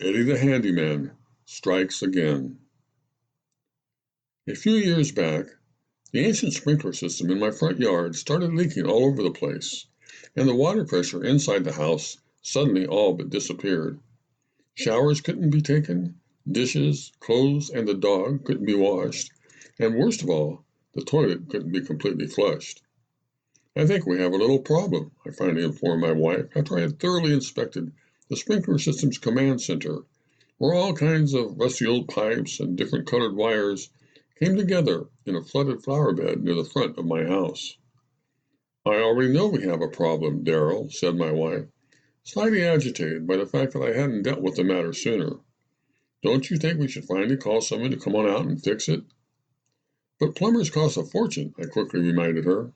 Eddie the Handyman Strikes Again. A few years back, the ancient sprinkler system in my front yard started leaking all over the place, and the water pressure inside the house suddenly all but disappeared. Showers couldn't be taken, dishes, clothes, and the dog couldn't be washed, and worst of all, the toilet couldn't be completely flushed. I think we have a little problem, I finally informed my wife after I had thoroughly inspected the sprinkler system's command center, where all kinds of rusty old pipes and different colored wires came together in a flooded flower bed near the front of my house. I already know we have a problem, Daryl, said my wife, slightly agitated by the fact that I hadn't dealt with the matter sooner. Don't you think we should finally call someone to come on out and fix it? But plumbers cost a fortune, I quickly reminded her.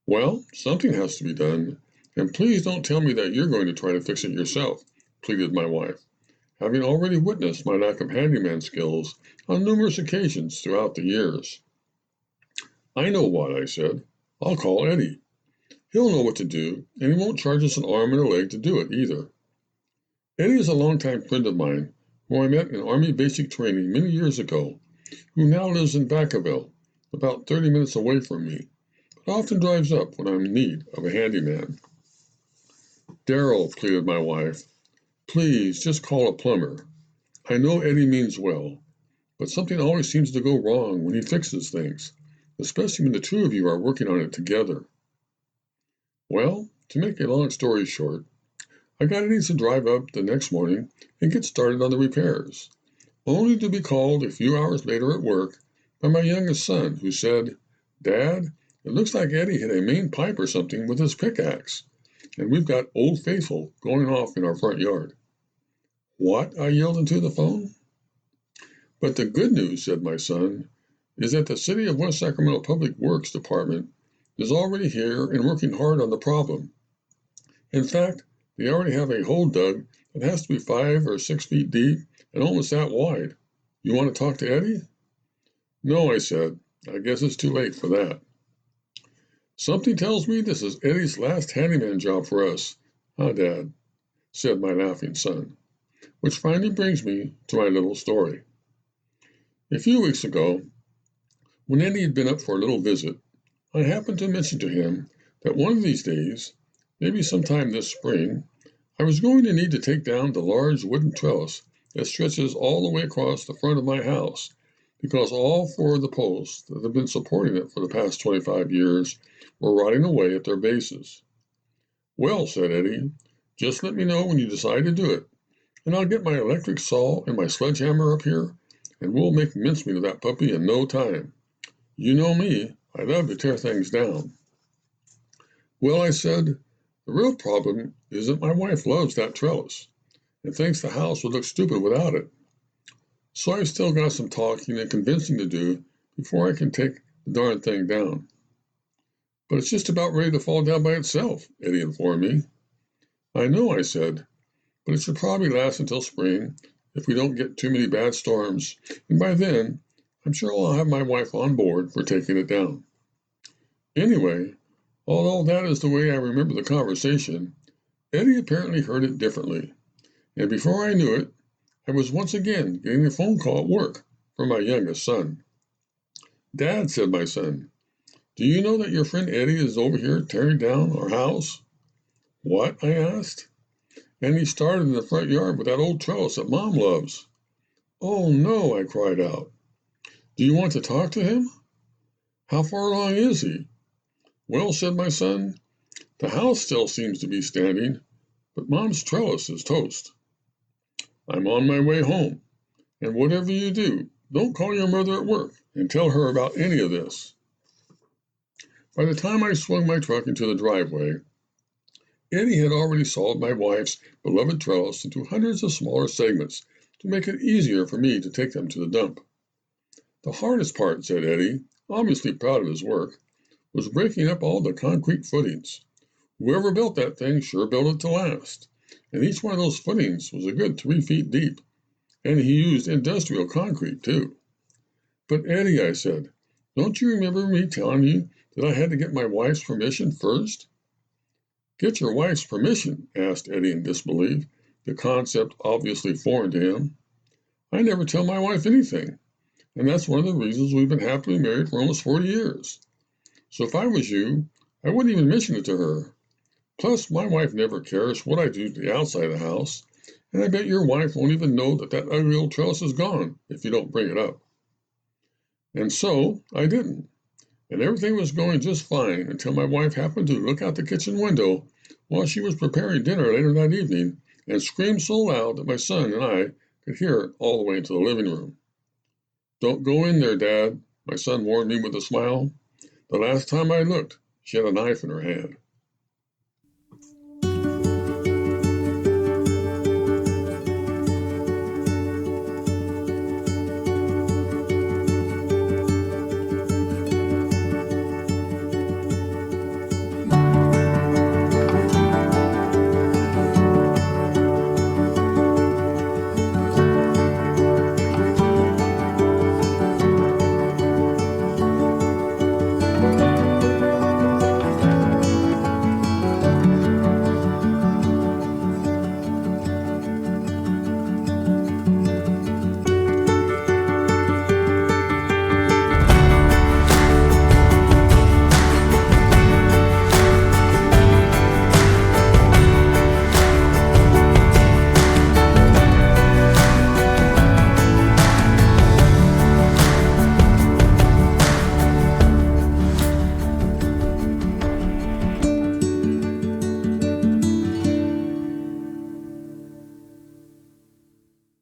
Well, something has to be done, and please don't tell me that you're going to try to fix it yourself, pleaded my wife, having already witnessed my lack of handyman skills on numerous occasions throughout the years. I know what, I said. I'll call Eddie. He'll know what to do, and he won't charge us an arm and a leg to do it either. Eddie is a longtime friend of mine who I met in Army basic training many years ago, who now lives in Vacaville, about 30 minutes away from me, but often drives up when I'm in need of a handyman. Daryl, pleaded my wife, please just call a plumber. I know Eddie means well, but something always seems to go wrong when he fixes things, especially when the two of you are working on it together. Well, to make a long story short, I got Eddie to drive up the next morning and get started on the repairs, only to be called a few hours later at work by my youngest son, who said, Dad, it looks like Eddie hit a main pipe or something with his pickaxe, and we've got Old Faithful going off in our front yard. What? I yelled into the phone. But the good news, said my son, is that the City of West Sacramento Public Works Department is already here and working hard on the problem. In fact, they already have a hole dug that has to be 5 or 6 feet deep and almost that wide. You want to talk to Eddie? No, I said. I guess it's too late for that. Something tells me this is Eddie's last handyman job for us, huh, Dad? Said my laughing son, which finally brings me to my little story. A few weeks ago, when Eddie had been up for a little visit, I happened to mention to him that one of these days, maybe sometime this spring, I was going to need to take down the large wooden trellis that stretches all the way across the front of my house, because all 4 of the posts that have been supporting it for the past 25 years were rotting away at their bases. Well, said Eddie, just let me know when you decide to do it, and I'll get my electric saw and my sledgehammer up here, and we'll make mincemeat of that puppy in no time. You know me, I love to tear things down. Well, I said, the real problem is that my wife loves that trellis and thinks the house would look stupid without it. So I've still got some talking and convincing to do before I can take the darn thing down. But it's just about ready to fall down by itself, Eddie informed me. I know, I said, but it should probably last until spring if we don't get too many bad storms, and by then, I'm sure I'll have my wife on board for taking it down. Anyway, although that is the way I remember the conversation, Eddie apparently heard it differently, and before I knew it, I was once again getting a phone call at work from my youngest son. Dad, said my son, do you know that your friend Eddie is over here tearing down our house? What? I asked. And he started in the front yard with that old trellis that Mom loves. Oh no, I cried out. Do you want to talk to him? How far along is he? Well, said my son, the house still seems to be standing, but Mom's trellis is toast. I'm on my way home, and whatever you do, don't call your mother at work and tell her about any of this. By the time I swung my truck into the driveway, Eddie had already sawed my wife's beloved trellis into hundreds of smaller segments to make it easier for me to take them to the dump. The hardest part, said Eddie, obviously proud of his work, was breaking up all the concrete footings. Whoever built that thing sure built it to last, and each one of those footings was a good 3 feet deep, and he used industrial concrete, too. But Eddie, I said, don't you remember me telling you that I had to get my wife's permission first? Get your wife's permission? Asked Eddie in disbelief. the concept obviously foreign to him. I never tell my wife anything, and that's one of the reasons we've been happily married for almost 40 years. So if I was you, I wouldn't even mention it to her. Plus, my wife never cares what I do to the outside of the house, and I bet your wife won't even know that that ugly old trellis is gone if you don't bring it up. And so I didn't, and everything was going just fine until my wife happened to look out the kitchen window while she was preparing dinner later that evening and scream so loud that my son and I could hear it all the way into the living room. "Don't go in there, Dad," my son warned me with a smile. "The last time I looked, she had a knife in her hand."